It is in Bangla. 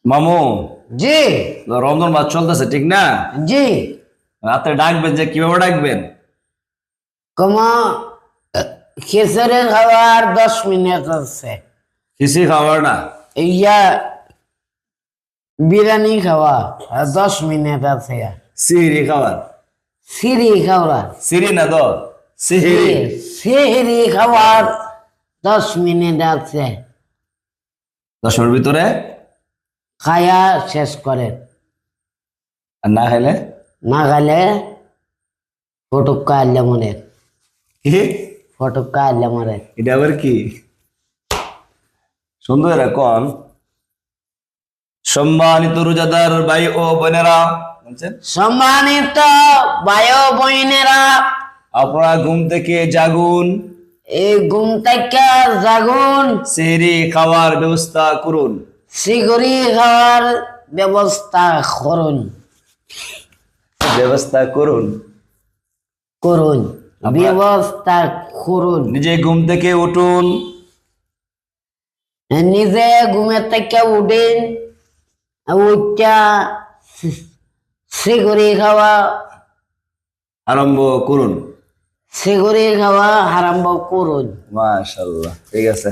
মামু, জি রমজান মাস চলতেছে ঠিক না? জি রাতে ডাকবেন যে কিভাবে ডাকবেন? কমা খিচুড়ি খাওয়ার 10 মিনিট আছে। খিচুড়ি খাওয়ার না, ইয়া বিরিয়ানি খাওয়া 10 মিনিট আছে। সিহিরি খাওয়ার। সিঁড়ি খাওয়া সিরি না তো, সিহিরি। সিঁড়ি খাওয়ার 10 মিনিট আছে। 10 মিনিট ভিতরে খায়া শেষ করে। আর না খাইলে না খাইলে ফটুক্কা আনলে মনে কি? ফটুক্কা আনলে মরে। এটা আবার কি? সুন্দর এখন সম্মানিত রোজাদার ভাই ও বোনেরা, বলছেন সম্মানিত ভাই ও বোনেরা, আপনারা ঘুম থেকে জাগুন, এই ঘুম থেকে জাগুন, সেহরি খাওয়ার ব্যবস্থা করুন। সিগুরি খাওয়ার ব্যবস্থা করুন। ব্যবস্থা করুন। করুন ব্যবস্থা করুন। নিজে ঘুম থেকে উঠুন, নিজে ঘুমের থেকে উঠেন, উঠা সিগুরি খাওয়া আরম্ভ করুন। সিগুরি খাওয়া আরম্ভ করুন। মাশাআল্লাহ, ঠিক আছে।